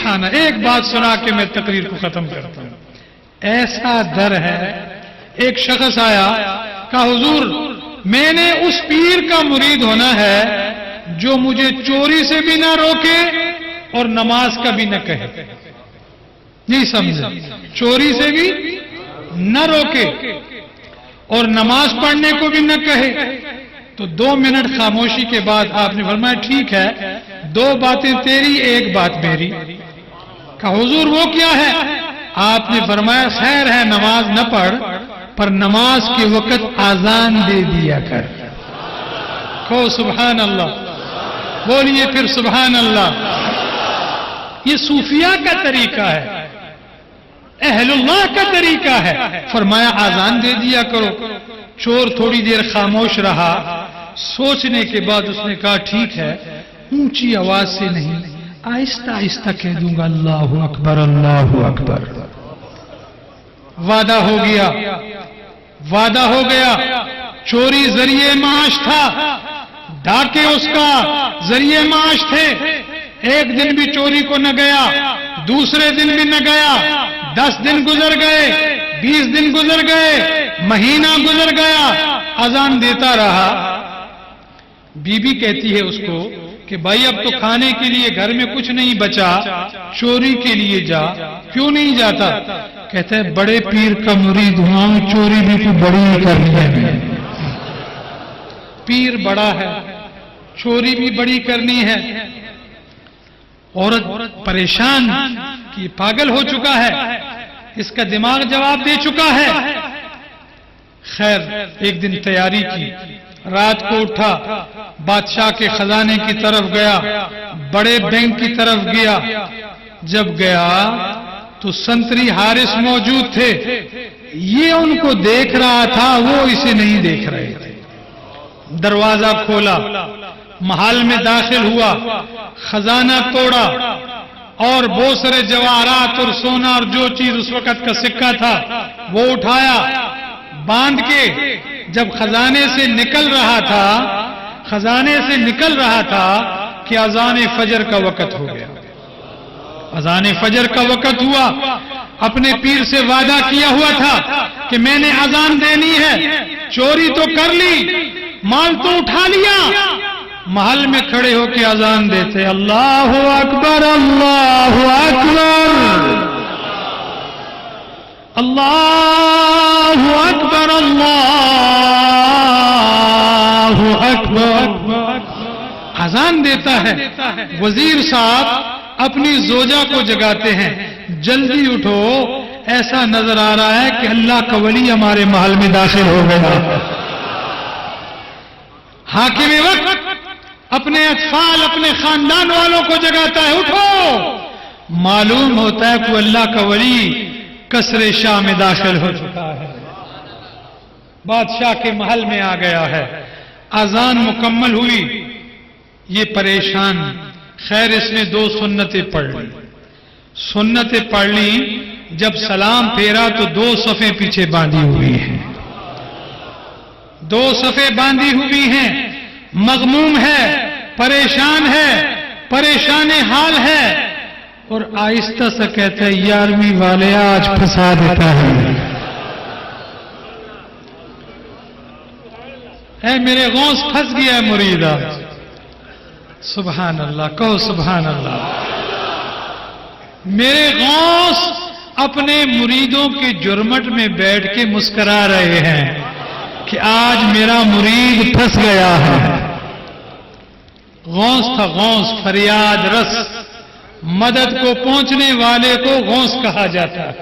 آنا، ایک بات سنا کے میں تقریر کو ختم کرتا ہوں۔ ایسا ڈر ہے، ایک شخص آیا، کہا حضور میں نے اس پیر کا مرید ہونا ہے جو مجھے چوری سے بھی نہ روکے اور نماز کا بھی نہ کہے۔ نہیں سمجھے؟ چوری سے بھی نہ روکے اور نماز پڑھنے کو بھی نہ کہے۔ تو 2 منٹ خاموشی کے بعد آپ نے فرمایا ٹھیک ہے، 2 باتیں تیری، 1 بات میری۔ کہا حضور وہ کیا ہے؟ آپ نے فرمایا خیر ہے نماز نہ پڑھ، پر نماز کے وقت آذان دے دیا کر۔ کہو سبحان اللہ، بولیے پھر سبحان اللہ۔ یہ صوفیاء کا طریقہ ہے، اہل اللہ کا طریقہ ہے۔ فرمایا آذان دے دیا کرو۔ چور تھوڑی دیر خاموش رہا، سوچنے کے بعد اس نے کہا ٹھیک ہے، اونچی آواز سے نہیں، آہستہ آہستہ کہہ دوں گا اللہ اکبر اللہ اکبر۔ وعدہ ہو گیا، وعدہ ہو گیا۔ چوری ذریعہ معاش تھا، ڈاکے اس کا ذریعہ معاش تھے۔ ایک دن بھی چوری کو نہ گیا، دوسرے دن بھی نہ گیا، 10 دن گزر گئے، 20 دن گزر گئے، مہینہ گزر گیا، اذان دیتا رہا۔ بی بی کہتی ہے اس کو کہ بھائی اب تو کھانے کے لیے گھر میں کچھ نہیں بچا، چوری کے لیے جا۔ کیوں نہیں جاتا؟ کہتا ہے بڑے پیر کا مرید ہوں، چوری بھی تو بڑی ہی کرنی ہے۔ پیر بڑا ہے، چوری بھی بڑی کرنی ہے۔ عورت پریشان کہ پاگل ہو چکا ہے، اس کا دماغ جواب دے چکا ہے۔ خیر ایک دن تیاری کی، رات کو اٹھا، بادشاہ کے خزانے کی طرف گیا، بڑے بینک کی طرف گیا۔ جب گیا تو سنتری حارث موجود تھے، یہ ان کو دیکھ رہا تھا، وہ اسے نہیں دیکھ رہے تھے۔ دروازہ کھولا، محل میں داخل ہوا، خزانہ توڑا اور بہت سارے جواہرات اور سونا اور جو چیز اس وقت کا سکہ تھا وہ اٹھایا، باندھ کے جب خزانے سے نکل رہا تھا کہ اذان فجر کا وقت ہو گیا۔ اذان فجر کا وقت ہوا، اپنے پیر سے وعدہ کیا ہوا تھا کہ میں نے اذان دینی ہے، چوری تو کر لی، مال تو اٹھا لیا، محل میں کھڑے ہو کے اذان دیتے اللہ اکبر اللہ اکبر اللہ اکبر اللہ اکبر۔ اذان دیتا ہے، وزیر صاحب اپنی زوجہ کو جگاتے ہیں، جلدی اٹھو، ایسا نظر آ رہا ہے کہ اللہ کا ولی ہمارے محل میں داخل ہو گیا۔ حاکم وقت اپنے اطفال، اپنے خاندان والوں کو جگاتا ہے، اٹھو۔ معلوم ہوتا ہے کہ اللہ کا ولی قصر شاہ میں داخل ہو چکا ہے، بادشاہ کے محل میں آ گیا ہے۔ اذان مکمل ہوئی، یہ پریشان، خیر اس نے 2 سنتیں پڑھ لی۔ سنتیں پڑھ لی، جب سلام پھیرا تو 2 صفیں پیچھے باندھی ہوئی ہیں، 2 صفیں باندھی ہوئی ہیں، مغموم ہے، پریشان ہے، پریشان حال ہے، اور آہستہ سے کہتا ہے 11ویں والے آج پھنسا دیتا ہے۔ اے میرے غوث پھنس گیا ہے مرید آج۔ سبحان اللہ، کہو سبحان اللہ۔ میرے غوث اپنے مریدوں کے جرمٹ میں بیٹھ کے مسکرا رہے ہیں کہ آج میرا مرید پھنس گیا ہے۔ غوث تھا، غوث فریاد رس، مدد کو پہنچنے والے کو غوث کہا جاتا ہے۔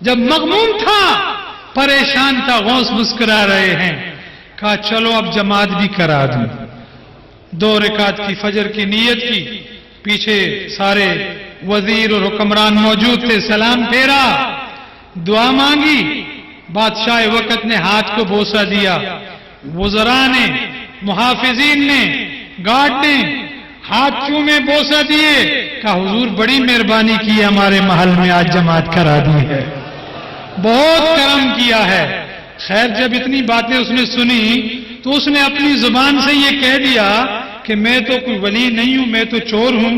جب مغموم تھا، پریشان تھا، غوث مسکرا رہے ہیں، کہا چلو اب جماعت بھی کرا دوں۔ 2 رکعت کی فجر کی نیت کی، پیچھے سارے وزیر اور حکمران موجود تھے، سلام پھیرا، دعا مانگی، بادشاہ وقت نے ہاتھ کو بوسہ دیا، وزراء نے، محافظین نے، گارڈ نے ہاتھ چومے بوسہ دیے، کہا حضور بڑی مہربانی کی ہمارے محل میں آج جماعت کرا دی ہے، بہت کرم کیا ہے۔ خیر جب اتنی باتیں اس نے سنی تو اس نے اپنی زبان سے یہ کہہ دیا کہ میں تو کوئی ولی نہیں ہوں، میں تو چور ہوں،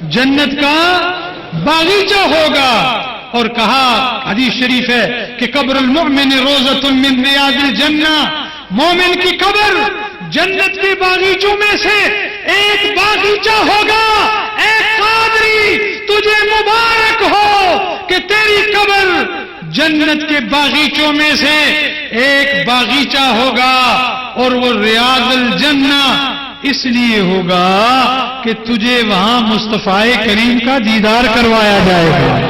جنت کا باغیچہ ہوگا. اور کہا حدیث شریف ہے کہ قبر المؤمن روضۃ من ریاض الجنہ، مومن کی قبر جنت کے باغیچوں میں سے ایک باغیچہ ہوگا. اے قادری تجھے مبارک ہو کہ تیری قبر جنت کے باغیچوں میں سے ایک باغیچہ ہوگا، اور وہ ریاض الجنہ اس لیے ہوگا کہ تجھے وہاں مصطفیٰ کریم کا دیدار کروایا جائے گا.